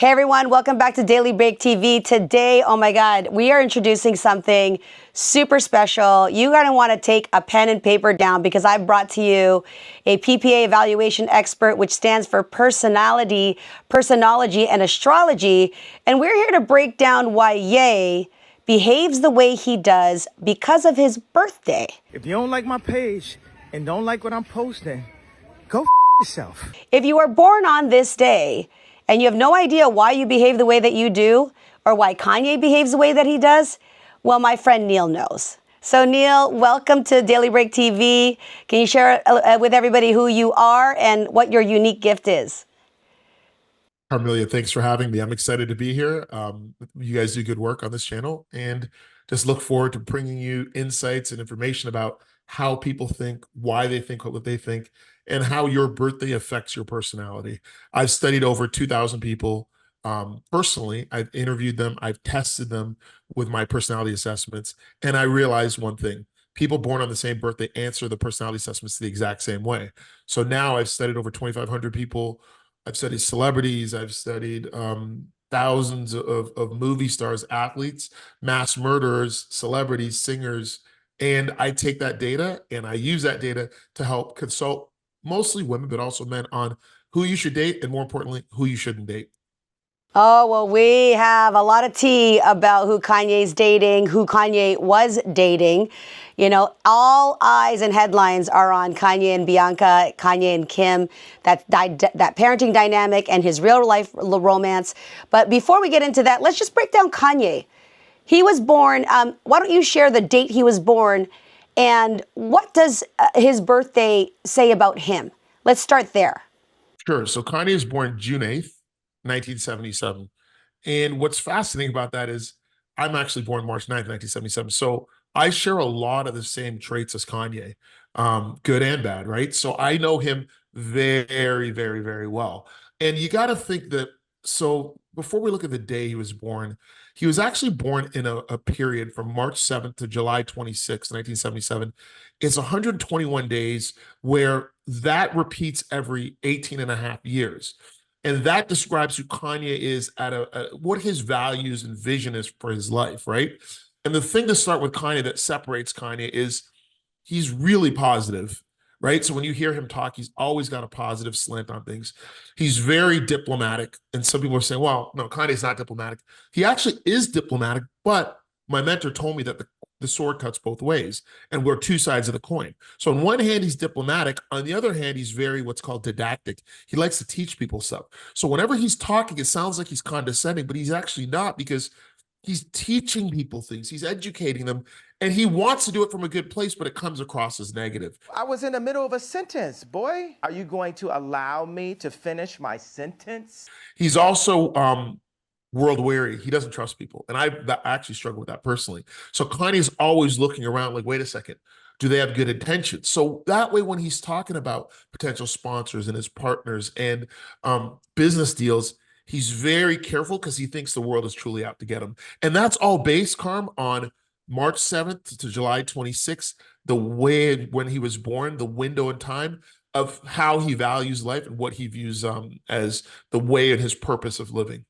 Hey everyone, welcome back to Daily Break TV. Today, oh my God, we are introducing something super special. You're gonna wanna take a pen and paper down because I brought to you a PPA evaluation expert, which stands for personality, personology, and astrology. And we're here to break down why Ye behaves the way he does because of his birthday. If you don't like my page and don't like what I'm posting, go yourself. If you are born on this day, and you have no idea why you behave the way that you do or why Kanye behaves the way that he does, well, my friend Neil knows. So Neil, welcome to Daily Break TV. Can you share with everybody who you are and what your unique gift is? Carmelia, thanks for having me. I'm excited to be here. You guys do good work on this channel and just look forward to bringing you insights and information about how people think, why they think what they think, and how your birthday affects your personality. I've studied over 2,000 people personally. I've interviewed them. I've tested them with my personality assessments. And I realized one thing. People born on the same birthday answer the personality assessments the exact same way. So now I've studied over 2,500 people. I've studied celebrities. I've studied thousands of movie stars, athletes, mass murderers, celebrities, singers. And I take that data and I use that data to help consult mostly women, but also men on who you should date and more importantly, who you shouldn't date. Oh, well, we have a lot of tea about who Kanye's dating, who Kanye was dating. You know, all eyes and headlines are on Kanye and Bianca, Kanye and Kim, that parenting dynamic and his real life romance. But before we get into that, let's just break down Kanye. He was born, why don't you share the date he was born and what does his birthday say about him? Let's start there. Sure. So Kanye was born June 8th, 1977. And what's fascinating about that is I'm actually born March 9th, 1977. So I share a lot of the same traits as Kanye, good and bad, right? So I know him very, very, very well. And you got to think that, so before we look at the day he was actually born in a period from March 7th to July 26th, 1977. It's 121 days where that repeats every 18 and a half years. And that describes who Kanye is at what his values and vision is for his life, right? And the thing to start with Kanye that separates Kanye is he's really positive, right? So when you hear him talk, he's always got a positive slant on things. He's very diplomatic. And some people are saying, well, no, Kanye's not diplomatic. He actually is diplomatic, but my mentor told me that the sword cuts both ways and we're two sides of the coin. So on one hand, he's diplomatic. On the other hand, he's very what's called didactic. He likes to teach people stuff. So whenever he's talking, it sounds like he's condescending, but he's actually not because he's teaching people things. He's educating them and he wants to do it from a good place, but it comes across as negative. I was in the middle of a sentence, boy. Are you going to allow me to finish my sentence? He's also world weary. He doesn't trust people. And I actually struggle with that personally. So Kanye's always looking around like, wait a second, do they have good intentions? So that way, when he's talking about potential sponsors and his partners and business deals, he's very careful because he thinks the world is truly out to get him. And that's all based, Carm, on March 7th to July 26th, the way when he was born, the window in time of how he values life and what he views as the way and his purpose of living.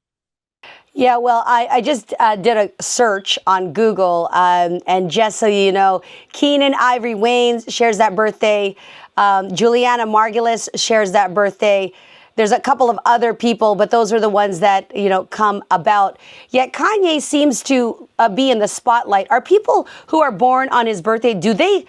Yeah, well, I just did a search on Google, and just so you know, Keenan Ivory Waynes shares that birthday. Juliana Margulis shares that birthday. There's a couple of other people, but those are the ones that, you know, come about. Yet Kanye seems to be in the spotlight. Are people who are born on his birthday, do they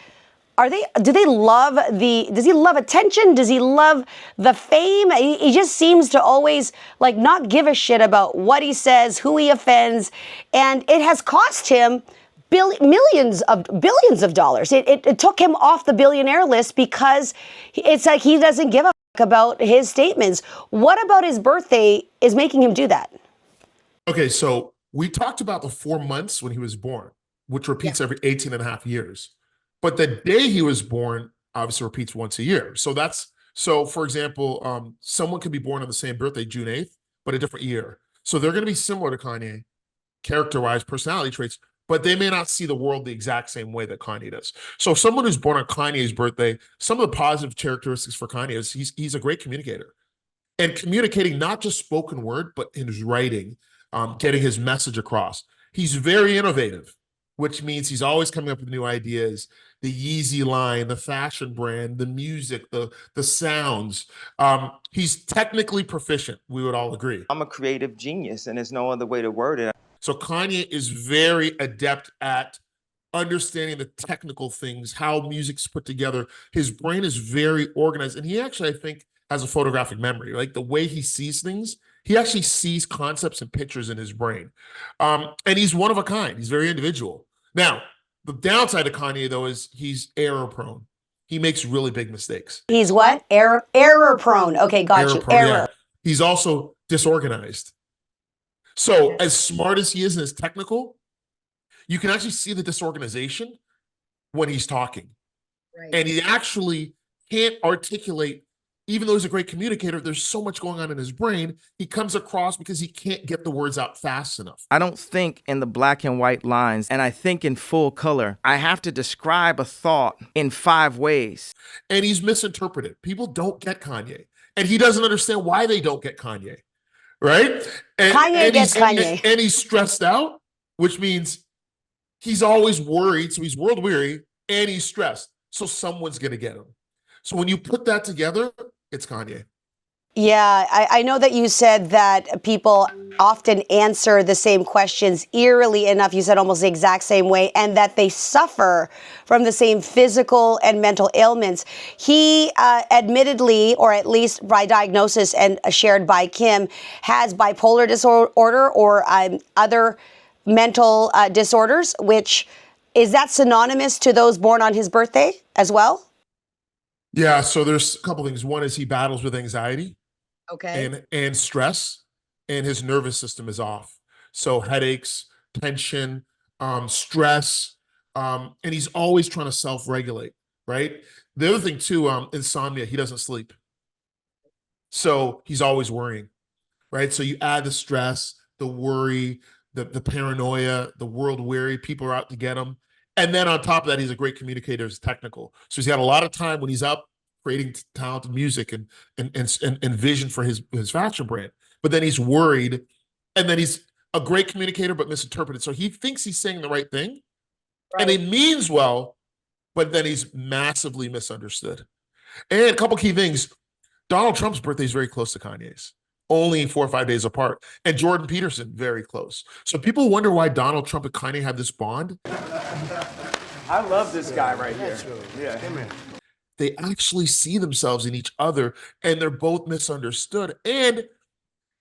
love does he love attention? Does he love the fame? He just seems to always like not give a shit about what he says, who he offends. And it has cost him billions of dollars. It took him off the billionaire list because it's like he doesn't give a fuck about his statements. What about his birthday is making him do that? Okay, so we talked about the 4 months when he was born, which repeats every 18 and a half years. But the day he was born obviously repeats once a year. So for example, someone could be born on the same birthday, June 8th, but a different year. So they're going to be similar to Kanye, character-wise, personality traits, but they may not see the world the exact same way that Kanye does. So someone who's born on Kanye's birthday, some of the positive characteristics for Kanye is he's a great communicator. and communicating not just spoken word, but in his writing, getting his message across. He's very innovative, which means he's always coming up with new ideas. The Yeezy line, the fashion brand, the music, the sounds. He's technically proficient, we would all agree. I'm a creative genius, and there's no other way to word it. So Kanye is very adept at understanding the technical things, how music's put together. His brain is very organized, and he actually, I think, has a photographic memory. Like the way he sees things, he actually sees concepts and pictures in his brain. And he's one of a kind. He's very individual. Now, the downside of Kanye, though, is he's error prone. He makes really big mistakes. He's what? Error prone. Okay, got you. Prone, Error. yeah. He's also disorganized. So as smart as he is and as technical, you can actually see the disorganization when he's talking. Right. And he actually can't articulate, even though he's a great communicator, there's so much going on in his brain, he comes across because he can't get the words out fast enough. I don't think in the black and white lines, and I think in full color. I have to describe a thought in 5 ways. And he's misinterpreted. People don't get Kanye. And he doesn't understand why they don't get Kanye. Right? Kanye gets Kanye. And he's stressed out, which means he's always worried. So he's world weary and he's stressed. So someone's going to get him. So when you put that together, it's Kanye. Yeah, I know that you said that people often answer the same questions eerily enough. You said almost the exact same way, and that they suffer from the same physical and mental ailments. He admittedly, or at least by diagnosis and shared by Kim, has bipolar disorder or other mental disorders, which is that synonymous to those born on his birthday as well? Yeah, so there's a couple things. One is he battles with anxiety. Okay. And stress, and his nervous system is off. So headaches, tension, stress, and he's always trying to self-regulate, right? The other thing too, insomnia, he doesn't sleep. So he's always worrying, right? So you add the stress, the worry, the paranoia, the world weary, people are out to get him. And then on top of that, he's a great communicator, he's technical. So he's got a lot of time when he's up creating talented music and vision for his fashion brand. But then he's worried, and then he's a great communicator, but misinterpreted. So he thinks he's saying the right thing, and he means well, but then he's massively misunderstood. And a couple key things. Donald Trump's birthday is very close to Kanye's, only 4 or 5 days apart. And Jordan Peterson, very close. So people wonder why Donald Trump and Kanye have this bond. I love this guy right here. Yeah. They actually see themselves in each other, and they're both misunderstood. And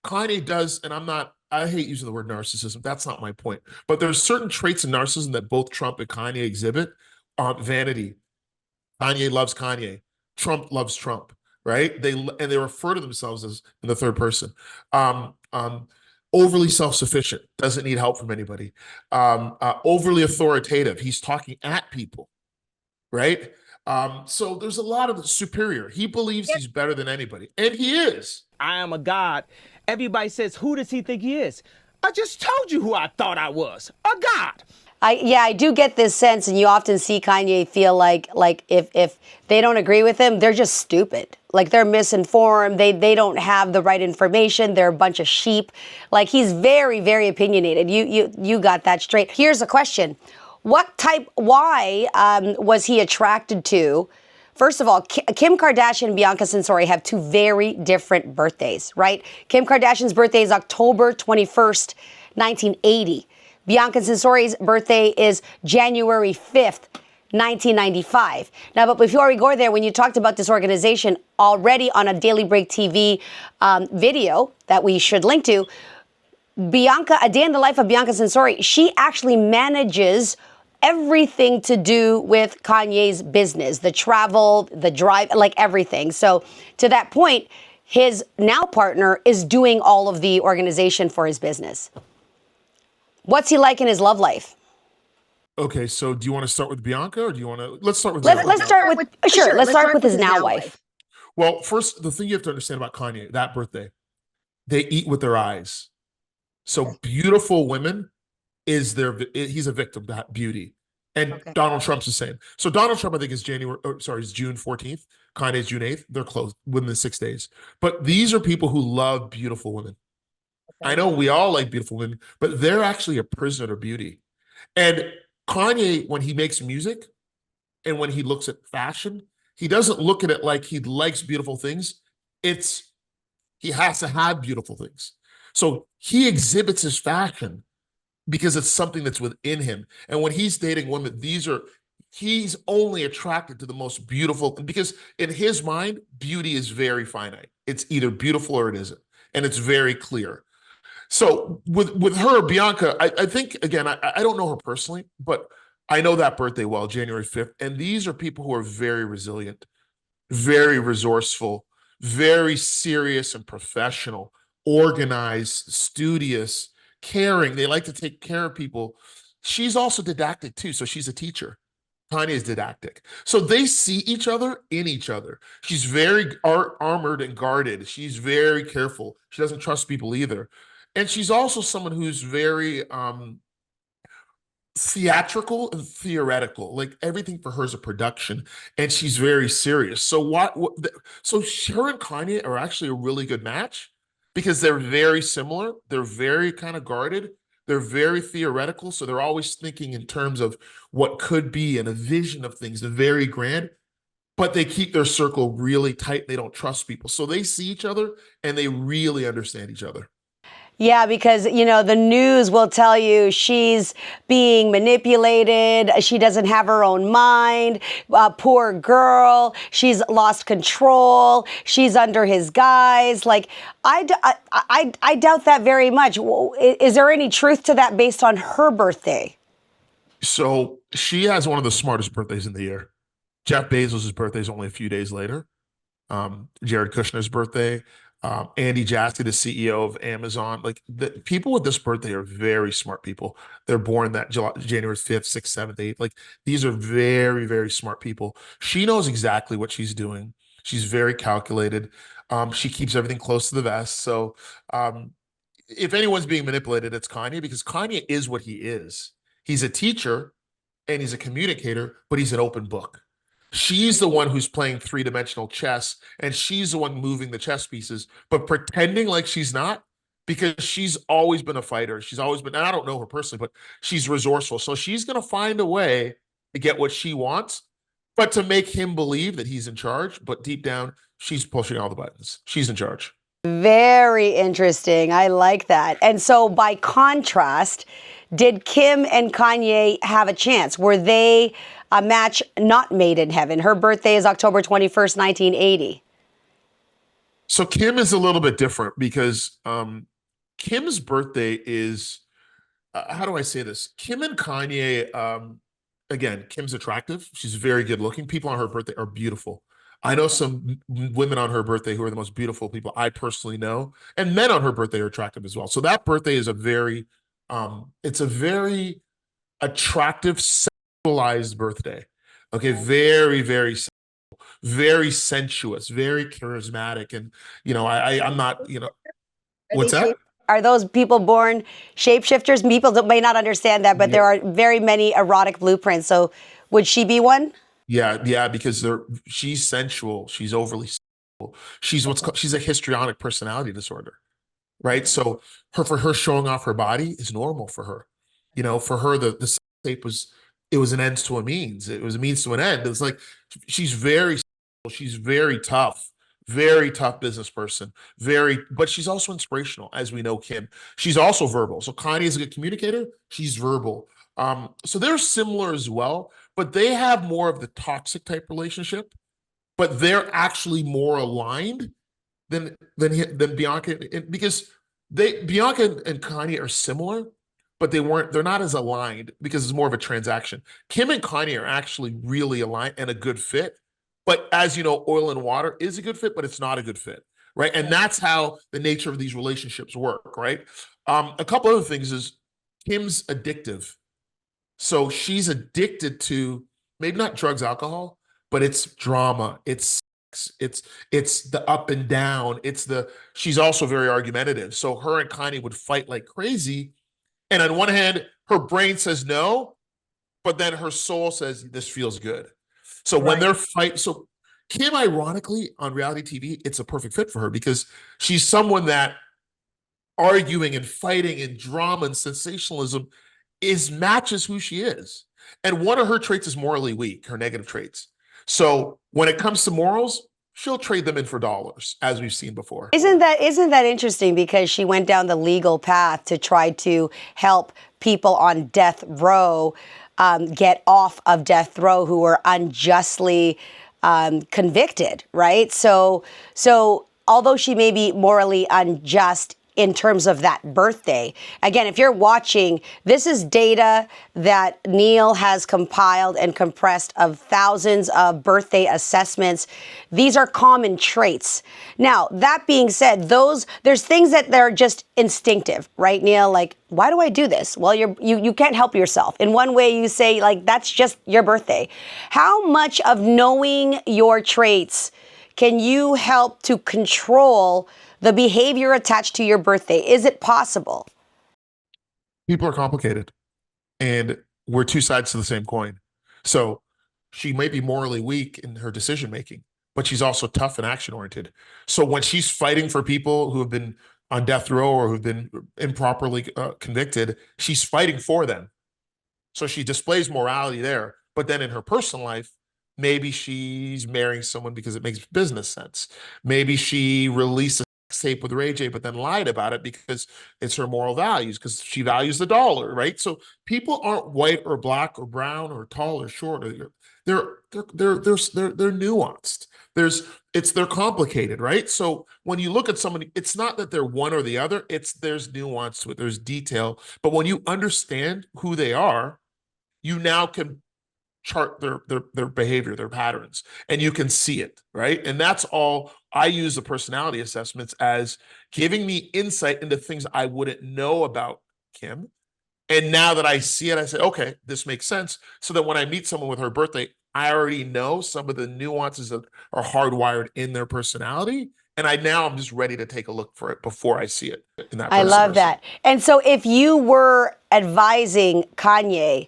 Kanye does, and I hate using the word narcissism. That's not my point. But there's certain traits of narcissism that both Trump and Kanye exhibit. Vanity. Kanye loves Kanye. Trump loves Trump, right? They refer to themselves as in the third person. Overly self-sufficient, doesn't need help from anybody. Overly authoritative. He's talking at people, right? So there's a lot of superior. He believes he's better than anybody, and he is. I am a god. Everybody says, who does he think he is? I just told you who I thought I was, a god. I do get this sense, and you often see Kanye feel like if they don't agree with him, they're just stupid. Like they're misinformed. They don't have the right information. They're a bunch of sheep. Like he's very, very opinionated. You got that straight. Here's a question. Why was he attracted to? First of all, Kim Kardashian and Bianca Censori have 2 very different birthdays, right? Kim Kardashian's birthday is October 21st, 1980. Bianca Censori's birthday is January 5th, 1995. Now, but before we go there, when you talked about this organization already on a Daily Break TV video that we should link to, Bianca, A Day in the Life of Bianca Censori, she actually manages everything to do with Kanye's business, the travel, the drive, like everything. So to that point, his now partner is doing all of the organization for his business. What's he like in his love life? Okay, so do you want to start with Bianca, or do you want to? Let's start with. Let's start with his now wife. Well, first, the thing you have to understand about Kanye, that birthday, they eat with their eyes. So beautiful women he's a victim to beauty. And Okay. Donald Trump's the same. So Donald Trump, I think, is is June 14th. Kanye's June 8th. They're close within the 6 days. But these are people who love beautiful women. I know we all like beautiful women, but they're actually a prisoner to beauty. And Kanye, when he makes music and when he looks at fashion, he doesn't look at it like he likes beautiful things. It's he has to have beautiful things. So he exhibits his fashion because it's something that's within him. And when he's dating women, he's only attracted to the most beautiful, because in his mind, beauty is very finite. It's either beautiful or it isn't. And it's very clear. So with her, Bianca, I think, again, I don't know her personally, but I know that birthday well, January 5th. And these are people who are very resilient, very resourceful, very serious and professional, organized, studious, caring. They like to take care of people. She's also didactic too. So she's a teacher. Kanye is didactic. So they see each other in each other. She's very armored and guarded. She's very careful. She doesn't trust people either. And she's also someone who's very theatrical and theoretical. Like everything for her is a production, and she's very serious. So so her and Kanye are actually a really good match because they're very similar. They're very kind of guarded. They're very theoretical. So they're always thinking in terms of what could be and a vision of things, they're very grand, but they keep their circle really tight. They don't trust people. So they see each other and they really understand each other. Yeah, because, the news will tell you she's being manipulated. She doesn't have her own mind. Poor girl. She's lost control. She's under his guise. Like, I doubt that very much. Is there any truth to that based on her birthday? So she has one of the smartest birthdays in the year. Jeff Bezos' birthday is only a few days later. Jared Kushner's birthday. Andy Jassy, the CEO of Amazon. Like the people with this birthday are very smart people. They're born that January 5th, 6th, 7th, 8th. Like these are very, very smart people. She knows exactly what she's doing. She's very calculated. She keeps everything close to the vest. So if anyone's being manipulated, it's Kanye, because Kanye is what he is. He's a teacher and he's a communicator, but he's an open book. She's the one who's playing three-dimensional chess, and she's the one moving the chess pieces, but pretending like she's not, because she's always been a fighter. She's always been, and I don't know her personally, but she's resourceful. So she's going to find a way to get what she wants, but to make him believe that he's in charge. But deep down, she's pushing all the buttons. She's in charge. Very interesting. I like that. And so by contrast, did Kim and Kanye have a chance? Were they a match not made in heaven? Her birthday is October 21st, 1980. So Kim is a little bit different because Kim's birthday is, how do I say this? Kim and Kanye, again, Kim's attractive. She's very good looking. People on her birthday are beautiful. I know some women on her birthday who are the most beautiful people I personally know, and men on her birthday are attractive as well. So that birthday is it's a very attractive, sexualized birthday. Okay, very, very, very sensuous, very charismatic, and I'm not, what's that? Are those people born shapeshifters? People that may not understand that, but there are very many erotic blueprints. So would she be one? Yeah, because she's sensual. She's overly sensual. She's a histrionic personality disorder, right? So for her showing off her body is normal for her. For her, the sex tape was an ends to a means. It was a means to an end. It's like she's very tough business person. But she's also inspirational, as we know Kim. She's also verbal. So Kanye is a good communicator. She's verbal. So they're similar as well, but they have more of the toxic type relationship, but they're actually more aligned than Bianca, because Bianca and Kanye are similar, but they're not as aligned because it's more of a transaction. Kim and Kanye are actually really aligned and a good fit. But as you know, oil and water is a good fit, but it's not a good fit, right? And that's how the nature of these relationships work, right? A couple other things is Kim's addictive. So she's addicted to maybe not drugs, alcohol, but it's drama, it's sex, it's the up and down, she's also very argumentative. So her and Kanye would fight like crazy. And on one hand, her brain says no, but then her soul says this feels good. So when they're fight, so Kim, ironically, on reality TV, it's a perfect fit for her because she's someone that arguing and fighting and drama and sensationalism is matches who she is. And one of her traits is morally weak, her negative traits. So when it comes to morals, she'll trade them in for dollars, as we've seen before. Isn't that interesting? Because she went down the legal path to try to help people on death row get off of death row who were unjustly convicted, right? So although she may be morally unjust in terms of that birthday. Again, if you're watching, this is data that Neil has compiled and compressed of thousands of birthday assessments. These are common traits. Now, that being said, there's things that they're just instinctive, right, Neil? Like, why do I do this? Well, you can't help yourself. In one way, you say, like, that's just your birthday. How much of knowing your traits can you help to control the behavior attached to your birthday? Is it possible? People are complicated, and we're two sides to the same coin. So she may be morally weak in her decision making, but she's also tough and action oriented. So when she's fighting for people who have been on death row or who've been improperly convicted, she's fighting for them. So she displays morality there. But then in her personal life, maybe she's marrying someone because it makes business sense. Maybe she released a tape with Ray J, but then lied about it because it's her moral values, because she values the dollar, right? So people aren't white or black or brown or tall or short. They're nuanced. They're complicated, right? So when you look at somebody, it's not that they're one or the other. There's nuance to it. There's detail. But when you understand who they are, you now can chart their behavior, their patterns, and you can see it, right? And that's all. I use the personality assessments as giving me insight into things I wouldn't know about Kim. And now that I see it, I say, okay, this makes sense. So that when I meet someone with her birthday, I already know some of the nuances that are hardwired in their personality. And I'm just ready to take a look for it before I see it in that person. I love that. And so if you were advising Kanye,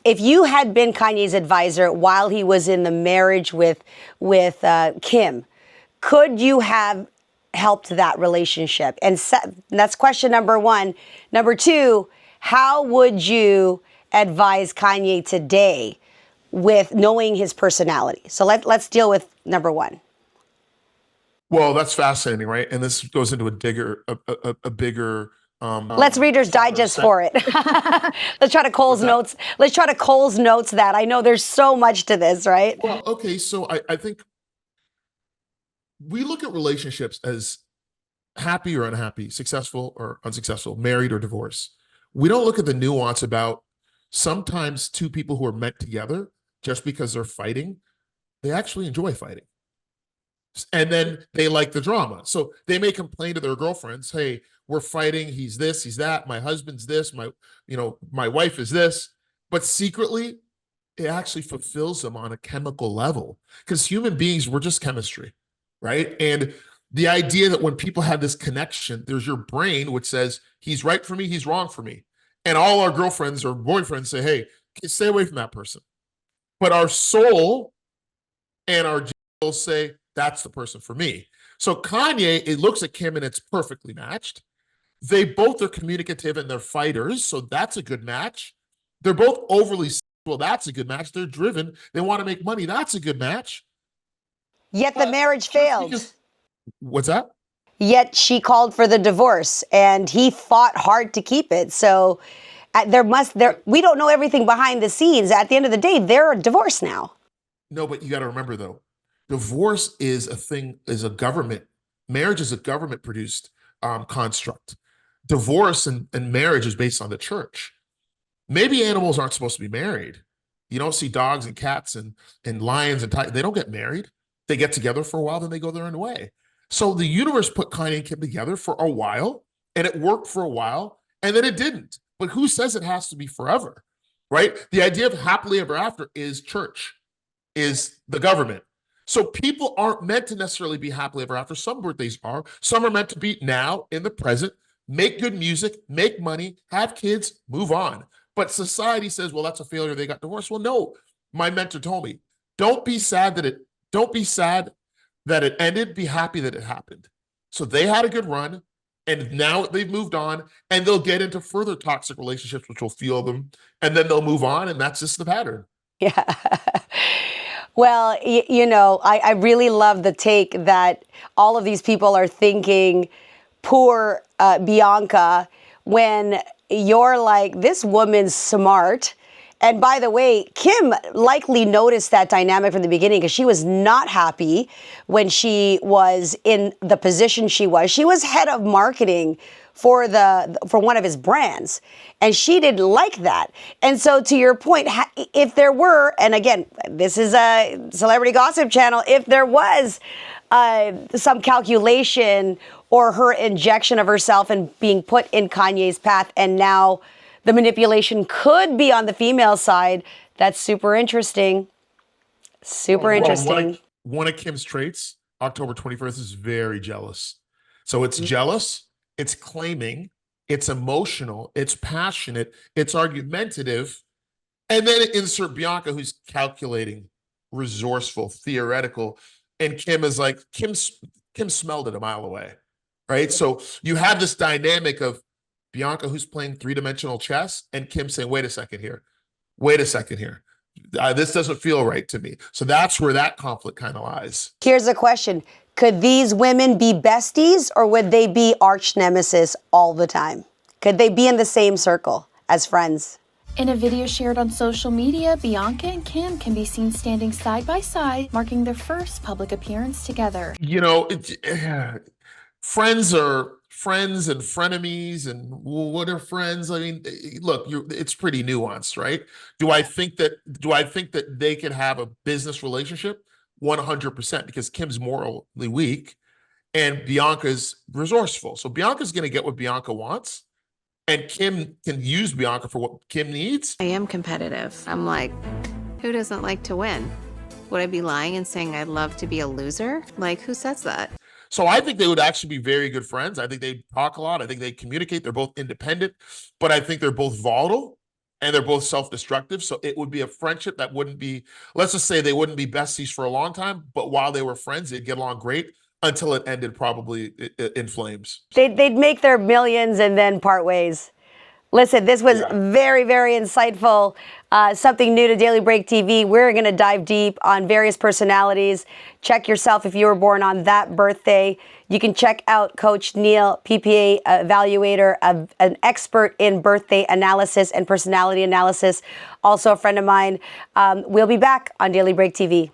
if you had been Kanye's advisor while he was in the marriage with Kim, could you have helped that relationship? And that's question number one. Number two, how would you advise Kanye today with knowing his personality? So let's deal with number one. Well, that's fascinating, right? And this goes into a bigger. Let's Reader's Digest for it. Let's try to Cole's notes. Let's try to Cole's notes that. I know there's so much to this, right? Well, okay. So I think we look at relationships as happy or unhappy, successful or unsuccessful, married or divorced. We don't look at the nuance about sometimes two people who are meant together just because they're fighting, they actually enjoy fighting. And then they like the drama. So they may complain to their girlfriends, hey, we're fighting, he's this, he's that, my husband's this, my wife is this. But secretly, it actually fulfills them on a chemical level. Because human beings, we're just chemistry, right? And the idea that when people have this connection, there's your brain, which says, he's right for me, he's wrong for me. And all our girlfriends or boyfriends say, hey, stay away from that person. But our soul and our genitals say, that's the person for me. So Kanye, it looks at Kim and it's perfectly matched. They both are communicative and they're fighters, so that's a good match. They're both overly sexual, that's a good match. They're driven, they want to make money, that's a good match. Yet the marriage failed. What's that? Yet she called for the divorce and he fought hard to keep it. So we don't know everything behind the scenes. At the end of the day, they're divorced now. No, but you got to remember though, divorce is a government. Marriage is a government produced construct. Divorce and marriage is based on the church. Maybe animals aren't supposed to be married. You don't see dogs and cats and lions and tigers. They don't get married. They get together for a while, then they go their own way. So the universe put Kanye and Kim together for a while, and it worked for a while, and then it didn't. But who says it has to be forever, right? The idea of happily ever after is church, is the government. So people aren't meant to necessarily be happily ever after. Some birthdays are. Some are meant to be now, in the present, make good music, make money, have kids, move on. But society says, well, that's a failure. They got divorced. Well, no, my mentor told me, don't be sad that it ended. Be happy that it happened. So they had a good run, and now they've moved on, and they'll get into further toxic relationships, which will fuel them, and then they'll move on, and that's just the pattern. Yeah. Well, I really love the take that all of these people are thinking, poor Bianca, when you're like, this woman's smart. And by the way, Kim likely noticed that dynamic from the beginning because she was not happy when she was in the position she was. She was head of marketing for one of his brands, and she didn't like that. And so, to your point, if there were, and again, this is a celebrity gossip channel, if there was some calculation or her injection of herself and being put in Kanye's path, and now the manipulation could be on the female side, that's super interesting. Super interesting. One of Kim's traits, October 21st, is very jealous. So it's jealous, it's claiming, it's emotional, it's passionate, it's argumentative, and then insert Bianca, who's calculating, resourceful, theoretical, and Kim is like, Kim smelled it a mile away, right? So you have this dynamic of Bianca, who's playing three-dimensional chess, and Kim saying, wait a second here. This doesn't feel right to me. So that's where that conflict kind of lies. Here's a question. Could these women be besties, or would they be arch nemesis all the time? Could they be in the same circle as friends? In a video shared on social media, Bianca and Kim can be seen standing side by side, marking their first public appearance together. Friends are friends and frenemies, and what are friends? I mean, look, it's pretty nuanced, right? Do I think that they could have a business relationship? 100%, because Kim's morally weak and Bianca's resourceful. So Bianca's going to get what Bianca wants, and Kim can use Bianca for what Kim needs. I am competitive. I'm like, who doesn't like to win? Would I be lying and saying I'd love to be a loser? Like, who says that? So I think they would actually be very good friends. I think they talk a lot. I think they communicate. They're both independent, but I think they're both volatile and they're both self-destructive. So it would be a friendship that wouldn't be, let's just say they wouldn't be besties for a long time, but while they were friends, they'd get along great until it ended probably in flames. They'd make their millions and then part ways. Listen, this was very, very insightful. Something new to Daily Break TV. We're going to dive deep on various personalities. Check yourself if you were born on that birthday. You can check out Coach Neil, PPA evaluator, an expert in birthday analysis and personality analysis. Also a friend of mine. We'll be back on Daily Break TV.